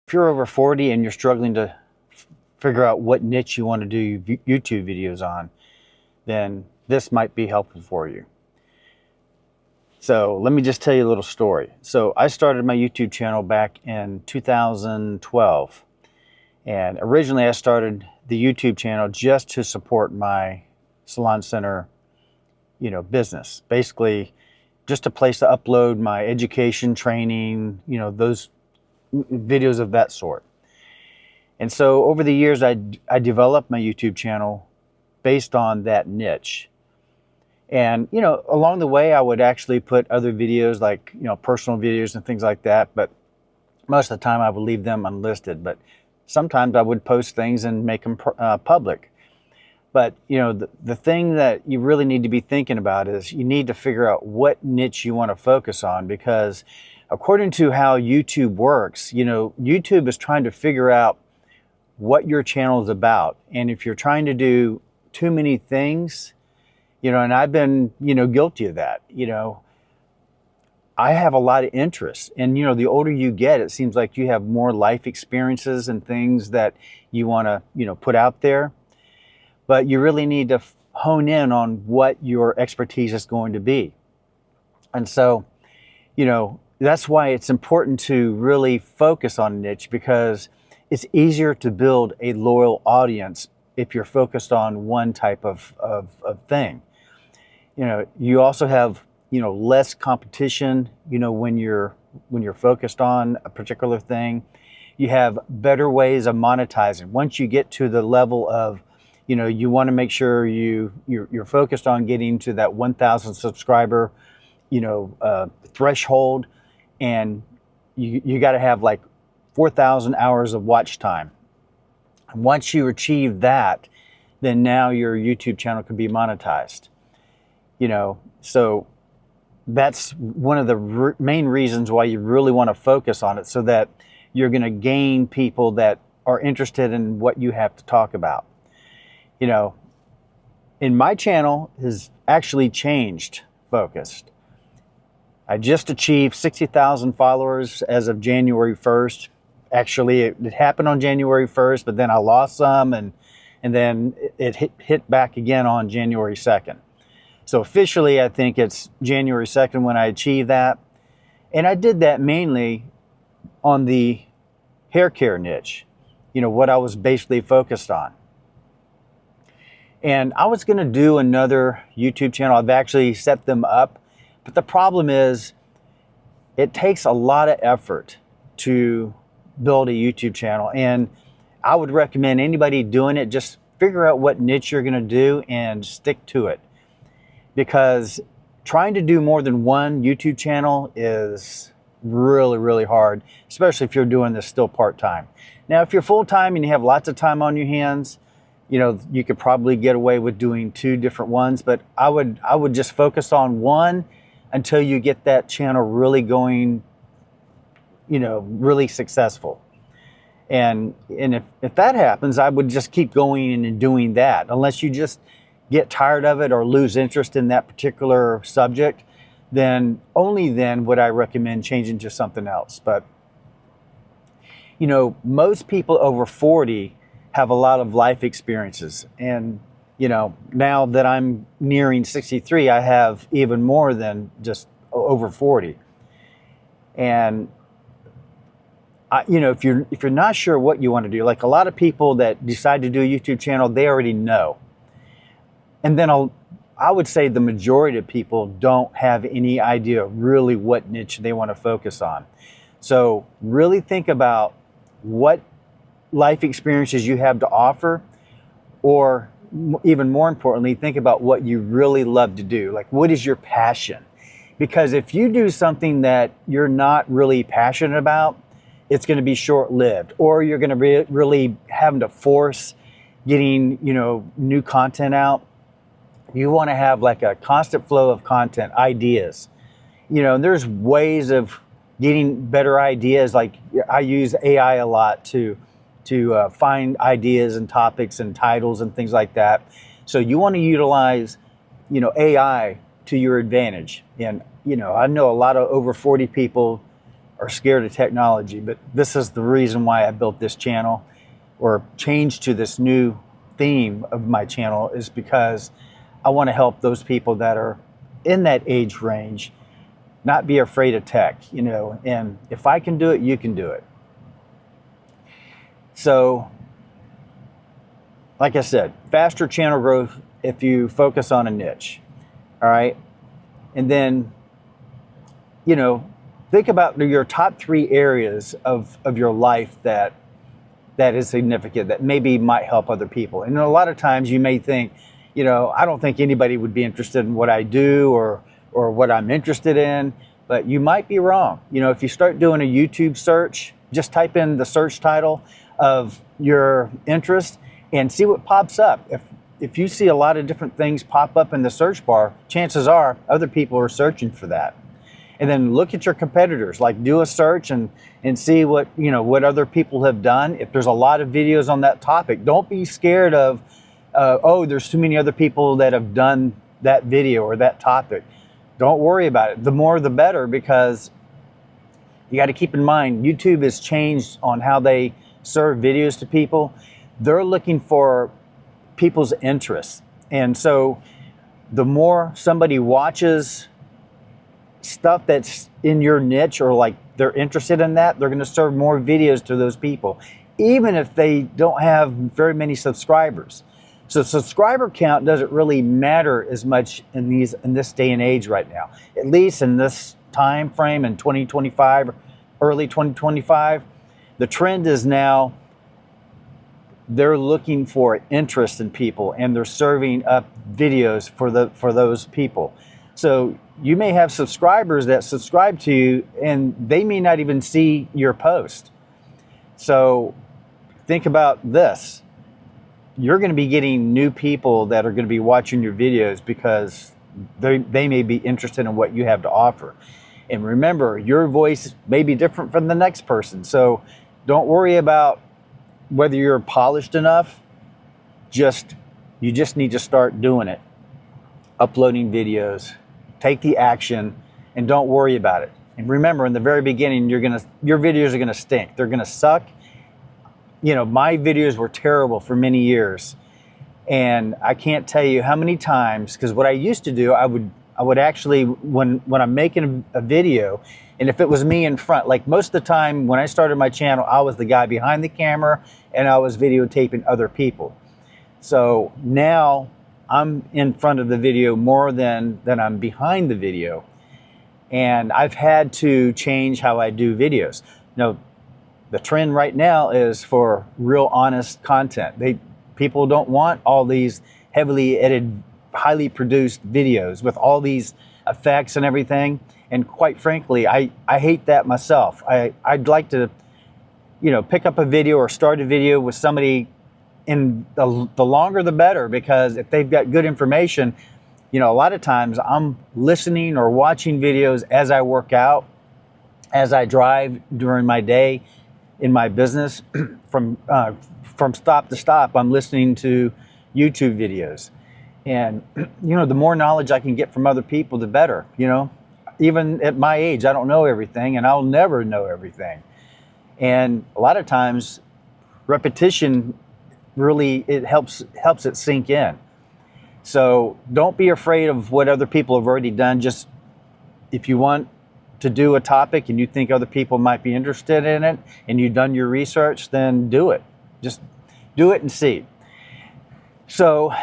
if you're over 40 and you're struggling to figure out what niche you want to do YouTube videos on, then this might be helpful for you. So let me just tell you a little story. So I started my YouTube channel back in 2012. And originally I started the YouTube channel just to support my salon center, business. Basically just a place to upload my education, training, those videos of that sort. And so over the years, I developed my YouTube channel based on that niche. And, along the way, I would actually put other videos like, personal videos and things like that. But most of the time I would leave them unlisted. But sometimes I would post things and make them public. But, the thing that you really need to be thinking about is you need to figure out what niche you want to focus on, because according to how YouTube works, YouTube is trying to figure out what your channel is about. And if you're trying to do too many things, and I've been, guilty of that, I have a lot of interests. And, the older you get, it seems like you have more life experiences and things that you want to, put out there. But you really need to hone in on what your expertise is going to be. And so, that's why it's important to really focus on niche, because it's easier to build a loyal audience if you're focused on one type of thing. You also have, less competition, when you're focused on a particular thing. You have better ways of monetizing. Once you get to the level of, you want to make sure you're focused on getting to that 1,000 subscriber, threshold, and you got to have like 4,000 hours of watch time. And once you achieve that, then now your YouTube channel can be monetized. So that's one of the main reasons why you really want to focus on it, so that you're going to gain people that are interested in what you have to talk about. In my channel has actually changed focused. I just achieved 60,000 followers as of January 1st. Actually, it happened on January 1st, but then I lost some, and then it hit back again on January 2nd. So officially, I think it's January 2nd when I achieved that. And I did that mainly on the hair care niche, what I was basically focused on. And I was going to do another YouTube channel. I've actually set them up. But the problem is it takes a lot of effort to build a YouTube channel. And I would recommend anybody doing it, just figure out what niche you're going to do and stick to it. Because trying to do more than one YouTube channel is really, really hard, especially if you're doing this still part-time. Now, if you're full-time and you have lots of time on your hands, you could probably get away with doing 2 different ones, but I would just focus on one until you get that channel really going, really successful. And if that happens, I would just keep going and doing that, unless you just get tired of it or lose interest in that particular subject. Then only then would I recommend changing to something else. But most people over 40 have a lot of life experiences, and now that I'm nearing 63, I have even more than just over 40. And if you're not sure what you want to do, like a lot of people that decide to do a YouTube channel, they already know. And then I would say the majority of people don't have any idea really what niche they want to focus on. So really think about what life experiences you have to offer, or even more importantly, think about what you really love to do. Like, what is your passion? Because if you do something that you're not really passionate about, it's going to be short-lived, or you're going to be really having to force getting, new content out. You want to have like a constant flow of content, ideas. There's ways of getting better ideas. Like I use AI a lot to find ideas and topics and titles and things like that. So you want to utilize, AI to your advantage. And, I know a lot of over 40 people, are scared of technology, but this is the reason why I built this channel, or changed to this new theme of my channel, is because I want to help those people that are in that age range not be afraid of tech, you know, and if I can do it, you can do it. So, like I said, faster channel growth if you focus on a niche, all right? And then, you know, think about your top 3 areas of your life that is significant, that maybe might help other people. And a lot of times you may think, you know, I don't think anybody would be interested in what I do or what I'm interested in, but you might be wrong. You know, if you start doing a YouTube search, just type in the search title of your interest and see what pops up. If you see a lot of different things pop up in the search bar, chances are other people are searching for that. And then look at your competitors, like do a search and see what, you know, what other people have done. If there's a lot of videos on that topic, don't be scared of, oh, there's too many other people that have done that video or that topic. Don't worry about it. The more the better, because you got to keep in mind, YouTube has changed on how they serve videos to people. They're looking for people's interests. And so the more somebody watches stuff that's in your niche, or like they're interested in that, they're going to serve more videos to those people, even if they don't have very many subscribers. So subscriber count doesn't really matter as much in this day and age right now, at least in this time frame in 2025, early 2025. The trend is now they're looking for interest in people, and they're serving up videos for those people. So you may have subscribers that subscribe to you, and they may not even see your post. So think about this. You're going to be getting new people that are going to be watching your videos because they may be interested in what you have to offer. And remember, your voice may be different from the next person. So don't worry about whether you're polished enough. You just need to start doing it. Uploading videos. Take the action and don't worry about it. And remember, in the very beginning, your videos are going to stink. They're going to suck. You know, my videos were terrible for many years. And I can't tell you how many times, because what I used to do, I would actually, when I'm making a video, and if it was me in front, like most of the time when I started my channel, I was the guy behind the camera and I was videotaping other people. So now I'm in front of the video more than I'm behind the video. And I've had to change how I do videos. Now, the trend right now is for real honest content. People don't want all these heavily edited, highly produced videos with all these effects and everything. And quite frankly, I hate that myself. I'd like to, you know, pick up a video or start a video with somebody, and the longer the better, because if they've got good information, you know, a lot of times I'm listening or watching videos as I work out, as I drive during my day in my business. From stop to stop, I'm listening to YouTube videos. And, you know, the more knowledge I can get from other people, the better. You know, even at my age, I don't know everything, and I'll never know everything. And a lot of times, repetition really, it helps it sink in. So don't be afraid of what other people have already done. Just, if you want to do a topic and you think other people might be interested in it and you've done your research, then do it. Just do it and see. So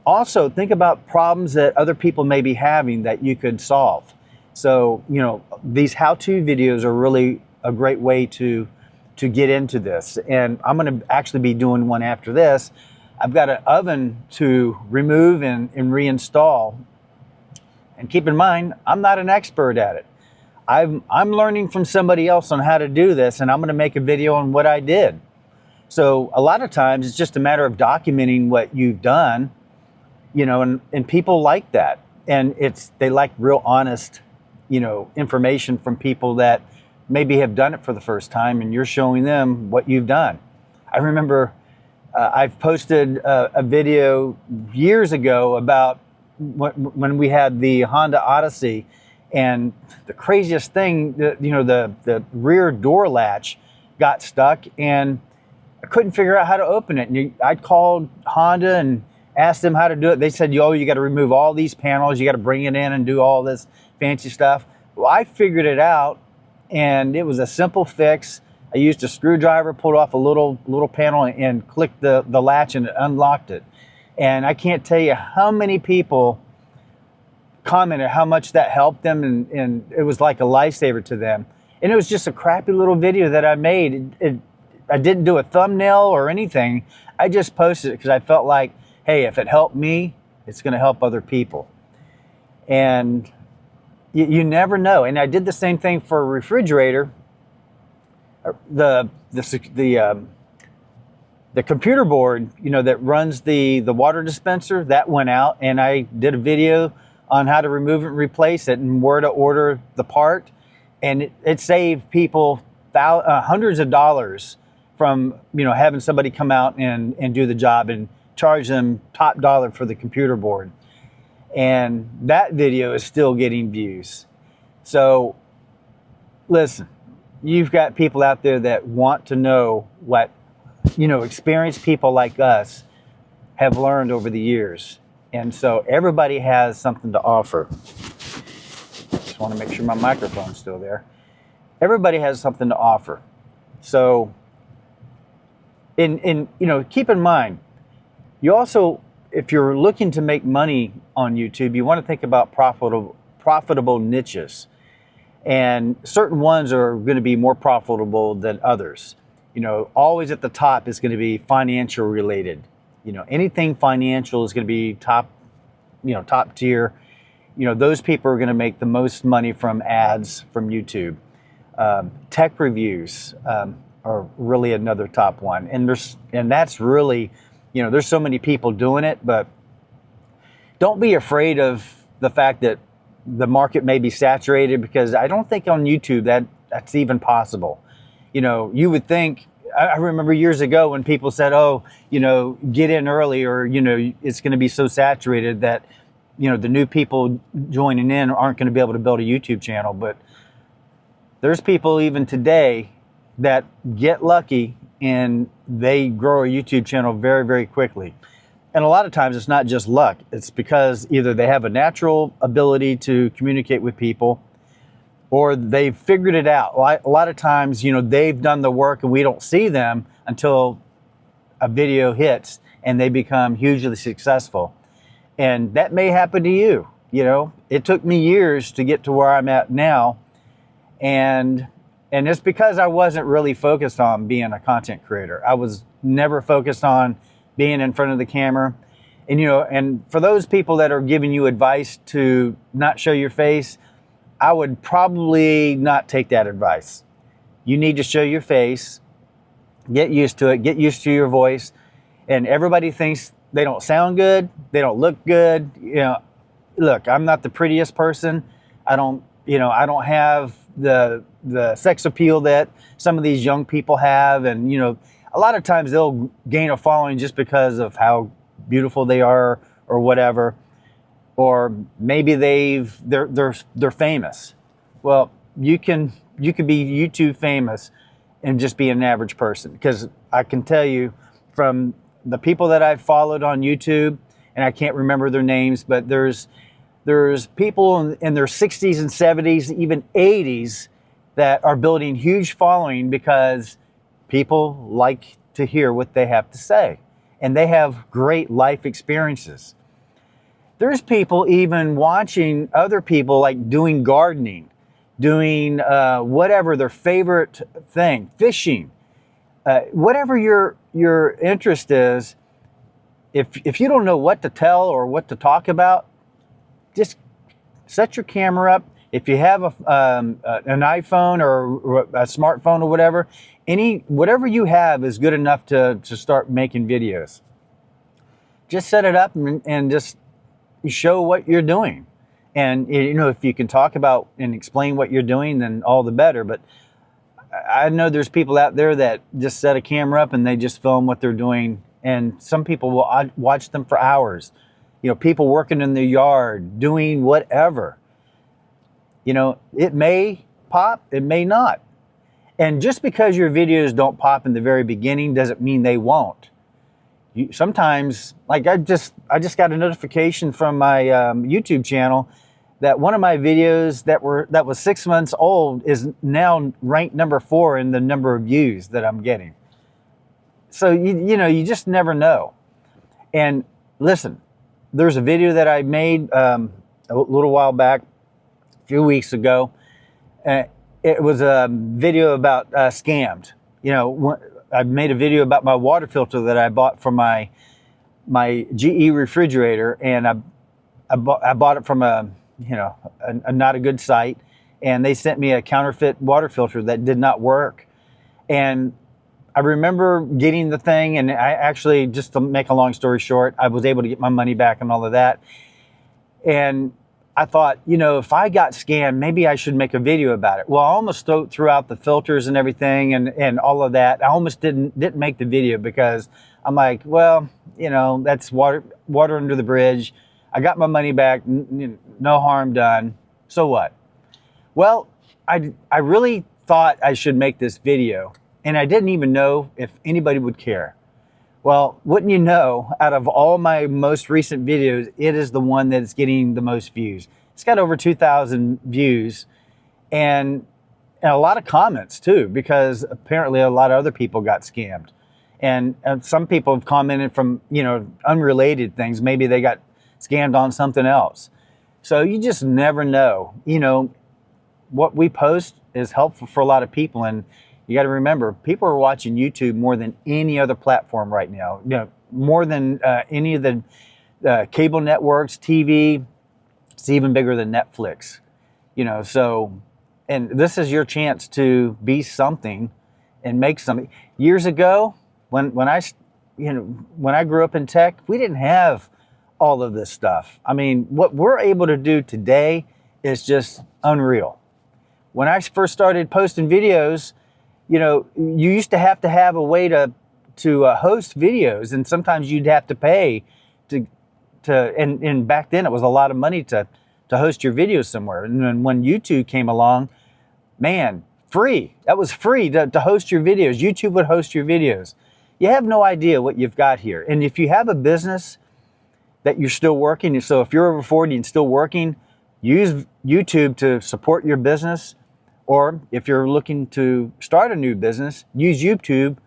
also think about problems that other people may be having that you could solve. So, you know, these how-to videos are really a great way to get into this. And I'm going to actually be doing one after this. I've got an oven to remove and reinstall. And keep in mind, I'm not an expert at it. I'm learning from somebody else on how to do this, and I'm going to make a video on what I did. So a lot of times it's just a matter of documenting what you've done, you know, and people like that. And they like real honest, you know, information from people that maybe have done it for the first time, and you're showing them what you've done. I remember I've posted a video years ago about when we had the Honda Odyssey, And the craziest thing, the rear door latch got stuck, and I couldn't figure out how to open it. And I called Honda and asked them how to do it. They said, "Yo, you got to remove all these panels. You got to bring it in and do all this fancy stuff." Well, I figured it out, and it was a simple fix. I used a screwdriver, pulled off a little panel, and clicked the latch, and it unlocked it. And I can't tell you how many people commented how much that helped them, and it was like a lifesaver to them. And it was just a crappy little video that I made. I didn't do a thumbnail or anything. I just posted it because I felt like, hey, if it helped me, it's going to help other people. And you never know. And I did the same thing for a refrigerator. The computer board, that runs the water dispenser, that went out, and I did a video on how to remove it and replace it and where to order the part. And it saved people hundreds of dollars from, having somebody come out and do the job and charge them top dollar for the computer board. And that video is still getting views. So listen, you've got people out there that want to know what, experienced people like us have learned over the years. And so everybody has something to offer. Just want to make sure my microphone's still there. Everybody has something to offer. So keep in mind, you also, if you're looking to make money on YouTube, you want to think about profitable niches. And certain ones are going to be more profitable than others. Always at the top is going to be financial related. Anything financial is going to be top tier. Those people are going to make the most money from ads from YouTube. Tech reviews are really another top one. And that's really, there's so many people doing it, but don't be afraid of the fact that the market may be saturated, because I don't think on YouTube that's even possible. You would think, I remember years ago when people said, oh, get in early, or, it's going to be so saturated that, the new people joining in aren't going to be able to build a YouTube channel. But there's people even today that get lucky and they grow a YouTube channel very, very quickly. And a lot of times it's not just luck. It's because either they have a natural ability to communicate with people, or they've figured it out. A lot of times, they've done the work and we don't see them until a video hits and they become hugely successful. And that may happen to you. It took me years to get to where I'm at now. And it's because I wasn't really focused on being a content creator. I was never focused on being in front of the camera. And, and for those people that are giving you advice to not show your face, I would probably not take that advice. You need to show your face, get used to it, get used to your voice. And everybody thinks they don't sound good, they don't look good. Look, I'm not the prettiest person. I don't have the sex appeal that some of these young people have. And, a lot of times they'll gain a following just because of how beautiful they are or whatever. Or maybe they're famous. Well, you can be YouTube famous and just be an average person. Because I can tell you from the people that I've followed on YouTube, and I can't remember their names, but there's people in their 60s and 70s, even 80s, that are building huge following because people like to hear what they have to say. And they have great life experiences. There's people even watching other people like doing gardening, doing whatever their favorite thing, fishing, whatever your interest is. If you don't know what to tell or what to talk about, just set your camera up. If you have an iPhone or a smartphone or whatever, whatever you have is good enough to start making videos. Just set it up and just show what you're doing. And if you can talk about and explain what you're doing, then all the better. But I know there's people out there that just set a camera up and they just film what they're doing. And some people will watch them for hours. People working in their yard, doing whatever. You know, it may pop, it may not. And just because your videos don't pop in the very beginning doesn't mean they won't. Sometimes, like I just got a notification from my YouTube channel that one of my videos that was 6 months old is now ranked number 4 in the number of views that I'm getting. So you know, you just never know. And listen, there's a video that I made a little while back, a few weeks ago. It was a video about scammed. You know, I made a video about my water filter that I bought from my GE refrigerator, and I bought it from a not a good site, and they sent me a counterfeit water filter that did not work. And I remember getting the thing, and I actually, just to make a long story short, I was able to get my money back and all of that. And I thought, you know, if I got scammed, maybe I should make a video about it. Well, I almost threw out the filters and everything and all of that. I almost didn't make the video because I'm like, well, you know, that's water under the bridge. I got my money back, no harm done. So what? Well, I really thought I should make this video, and I didn't even know if anybody would care. Well, wouldn't you know, out of all my most recent videos, it is the one that's getting the most views. It's got over 2,000 views and a lot of comments too, because apparently a lot of other people got scammed. And some people have commented from, you know, unrelated things. Maybe they got scammed on something else. So you just never know. You know, what we post is helpful for a lot of people, and you got to remember, people are watching YouTube more than any other platform right now. You know, more than any of the cable networks, TV. It's even bigger than Netflix. You know, so, and this is your chance to be something and make something. Years ago, when I grew up in tech, we didn't have all of this stuff. I mean, what we're able to do today is just unreal. When I first started posting videos, you know, you used to have a way to host videos, and sometimes you'd have to pay and back then it was a lot of money to host your videos somewhere. And then when YouTube came along, man, free. That was free to host your videos. YouTube would host your videos. You have no idea what you've got here. And if you have a business that you're still working, so if you're over 40 and still working, use YouTube to support your business. Or if you're looking to start a new business, use YouTube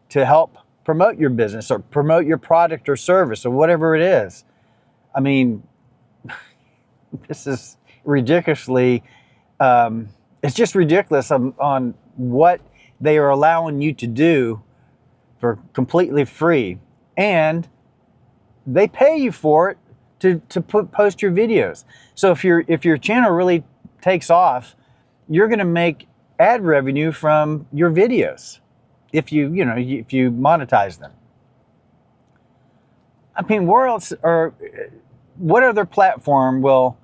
to help promote your business or promote your product or service or whatever it is. I mean, this is ridiculously, it's just ridiculous on what they are allowing you to do for completely free. And they pay you for it to post your videos. So if your channel really takes off, you're going to make ad revenue from your videos if you monetize them. I mean, what other platform will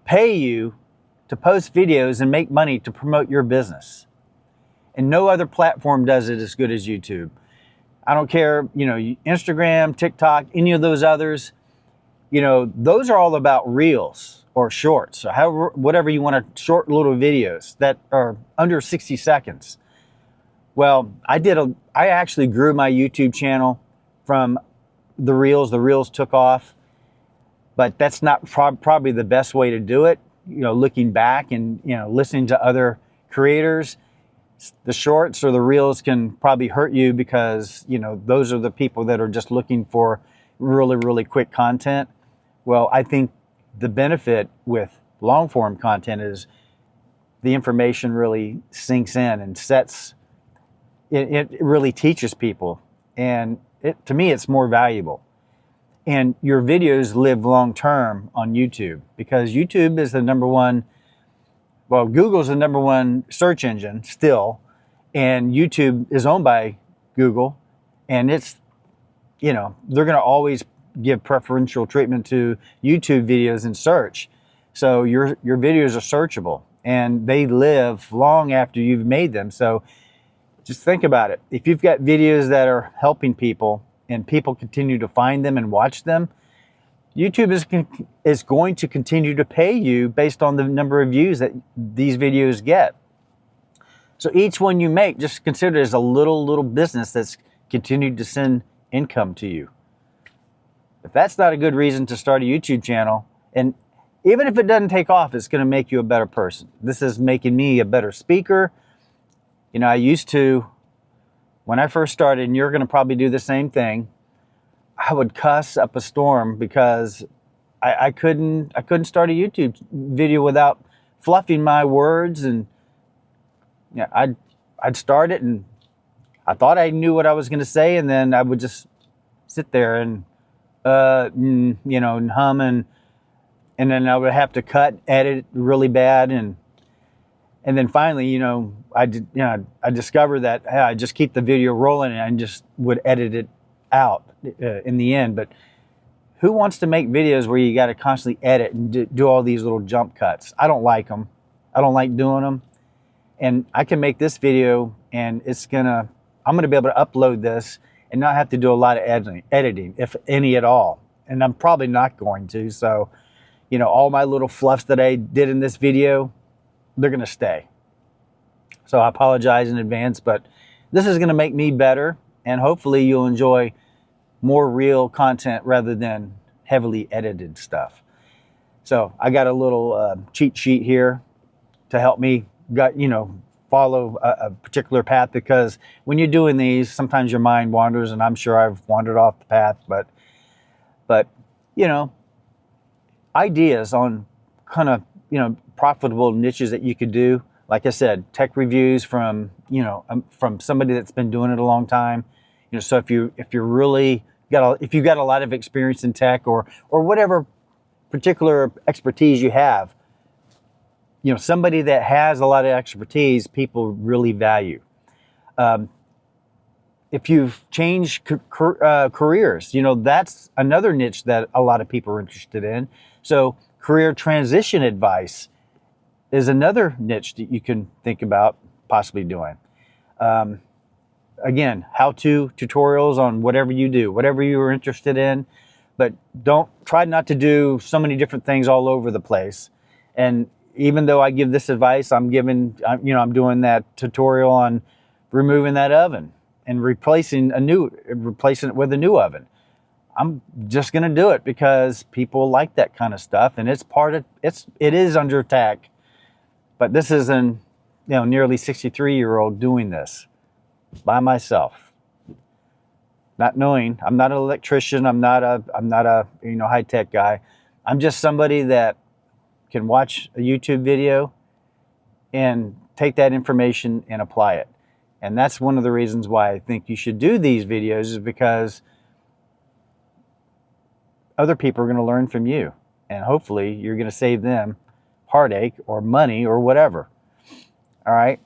pay you to post videos and make money to promote your business? And no other platform does it as good as YouTube. I don't care, you know, Instagram, TikTok, any of those others, you know, those are all about reels or shorts, or however, whatever you want to, short little videos that are under 60 seconds. Well, I actually grew my YouTube channel from the reels. The reels took off, but that's not probably the best way to do it. You know, looking back and, you know, listening to other creators, the shorts or the reels can probably hurt you because, you know, those are the people that are just looking for really, really quick content. Well, I think the benefit with long form content is the information really sinks in and it really teaches people. And to me, it's more valuable. And your videos live long term on YouTube because YouTube is the number one, well, Google's the number one search engine still, and YouTube is owned by Google, and it's, you know, they're going to always give preferential treatment to YouTube videos in search. So your videos are searchable and they live long after you've made them. So just think about it. If you've got videos that are helping people and people continue to find them and watch them, YouTube is going to continue to pay you based on the number of views that these videos get. So each one you make, just consider it as a little business that's continued to send income to you. If that's not a good reason to start a YouTube channel, and even if it doesn't take off, it's going to make you a better person. This is making me a better speaker. You know, I used to, when I first started, and you're going to probably do the same thing, I would cuss up a storm because I couldn't start a YouTube video without fluffing my words. And yeah, I'd start it and I thought I knew what I was going to say, and then I would just sit there and you know, and hum, and then I would have to cut, edit really bad, and then finally, you know, I discovered that hey, I just keep the video rolling and I just would edit it out in the end. But who wants to make videos where you got to constantly edit and do all these little jump cuts? I don't like them. I don't like doing them. And I can make this video, and I'm gonna be able to upload this and not have to do a lot of editing, if any at all. And I'm probably not going to. So, you know, all my little fluffs that I did in this video, they're gonna stay. So I apologize in advance, but this is gonna make me better, and hopefully you'll enjoy more real content rather than heavily edited stuff. So I got a little cheat sheet here to help me follow a particular path, because when you're doing these, sometimes your mind wanders, and I'm sure I've wandered off the path, but you know, ideas on kind of, you know, profitable niches that you could do. Like I said, tech reviews from, you know, from somebody that's been doing it a long time. You know, so if you've got a lot of experience in tech or whatever particular expertise you have, you know, somebody that has a lot of expertise, people really value. If you've changed careers, you know, that's another niche that a lot of people are interested in. So career transition advice is another niche that you can think about possibly doing. Again, how-to tutorials on whatever you do, whatever you are interested in, but try not to do so many different things all over the place. And even though I give this advice, I'm doing that tutorial on removing that oven and replacing it with a new oven. I'm just going to do it because people like that kind of stuff, and it is under attack. But this is nearly 63-year-old doing this by myself, not knowing. I'm not an electrician. I'm not a high-tech guy. I'm just somebody that can watch a YouTube video and take that information and apply it. And that's one of the reasons why I think you should do these videos, is because other people are going to learn from you, and hopefully you're going to save them heartache or money or whatever. All right.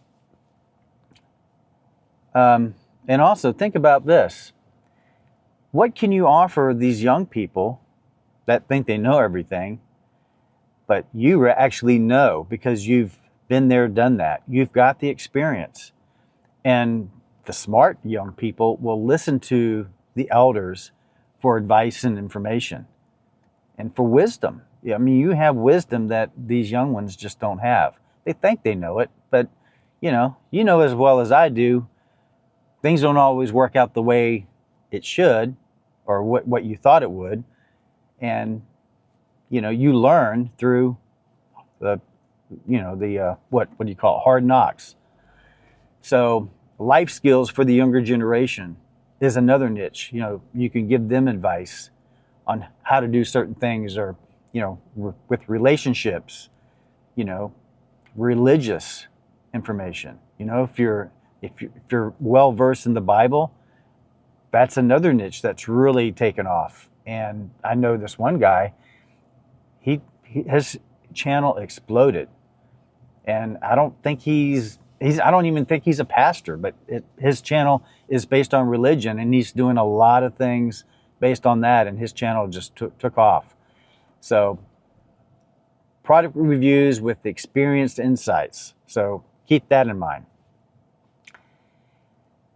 And also think about this. What can you offer these young people that think they know everything, but you actually know because you've been there, done that. You've got the experience. And the smart young people will listen to the elders for advice and information and for wisdom. I mean, you have wisdom that these young ones just don't have. They think they know it, but you know as well as I do, things don't always work out the way it should or what you thought it would. And you learn through the what do you call it? Hard knocks. So life skills for the younger generation is another niche. You can give them advice on how to do certain things, or with relationships, religious information. If you're well versed in the Bible, that's another niche that's really taken off. And I know this one guy, his channel exploded, and I don't even think he's a pastor, but his channel is based on religion, and he's doing a lot of things based on that, and his channel just took off. So product reviews with experienced insights. So keep that in mind.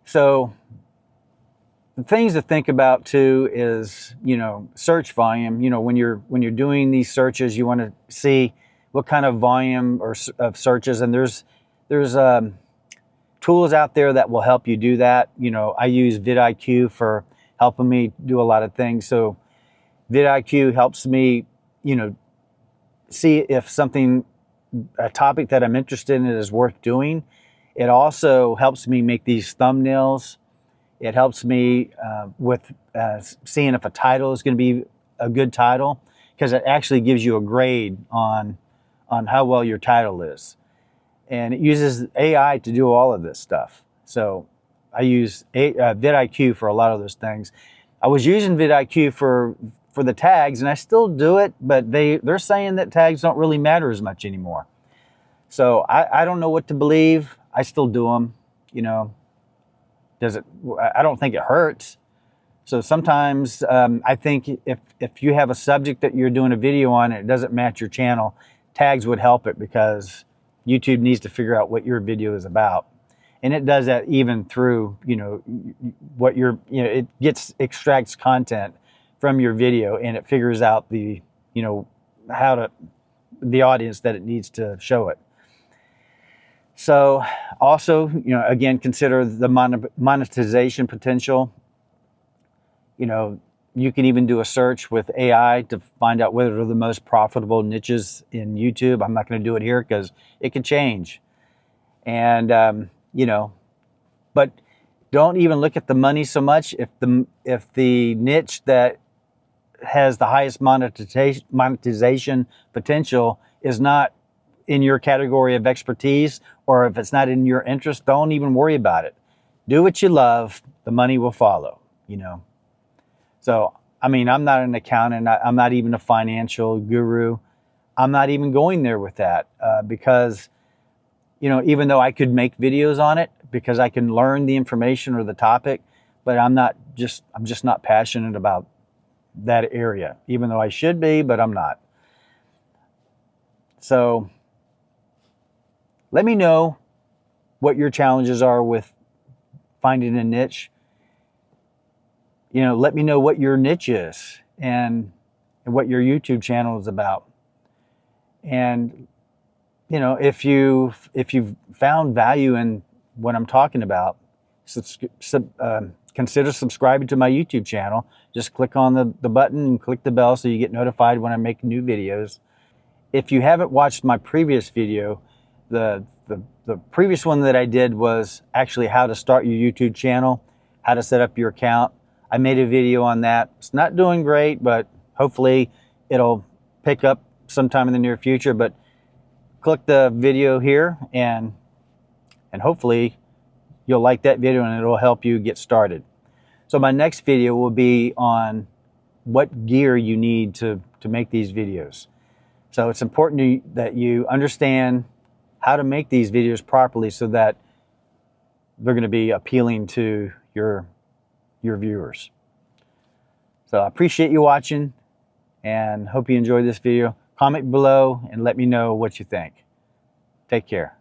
So the things to think about too is, search volume. When you're doing these searches, you want to see what kind of volume of searches, and there's tools out there that will help you do that. I use vidIQ for helping me do a lot of things. So vidIQ helps me, see if a topic that I'm interested in is worth doing. It also helps me make these thumbnails. It helps me with seeing if a title is going to be a good title, because it actually gives you a grade on how well your title is. And it uses AI to do all of this stuff. So I use vidIQ for a lot of those things. I was using vidIQ for the tags, and I still do it, but they're saying that tags don't really matter as much anymore. So I don't know what to believe. I still do them. I don't think it hurts. So sometimes I think if you have a subject that you're doing a video on and it doesn't match your channel, tags would help it, because YouTube needs to figure out what your video is about. And it does that even through, it extracts content from your video, and it figures out the audience that it needs to show it. So also, again, consider the monetization potential. You can even do a search with AI to find out what are the most profitable niches in YouTube. I'm not going to do it here because it could change. And, but don't even look at the money so much. If the niche that has the highest monetization potential is not in your category of expertise, or if it's not in your interest, don't even worry about it. Do what you love. The money will follow, So, I'm not an accountant. I'm not even a financial guru. I'm not even going there with that because, even though I could make videos on it because I can learn the information or the topic, but I'm just not passionate about that area, even though I should be, but I'm not. So let me know what your challenges are with finding a niche. Let me know what your niche is and what your YouTube channel is about. And, if you've found value in what I'm talking about, consider subscribing to my YouTube channel. Just click on the button and click the bell so you get notified when I make new videos. If you haven't watched my previous video, the previous one that I did was actually how to start your YouTube channel, how to set up your account. I made a video on that. It's not doing great, but hopefully it'll pick up sometime in the near future. But click the video here and hopefully you'll like that video and it'll help you get started. So my next video will be on what gear you need to make these videos. So it's important that you understand how to make these videos properly so that they're going to be appealing to your viewers. So I appreciate you watching and hope you enjoyed this video. Comment below and let me know what you think. Take care.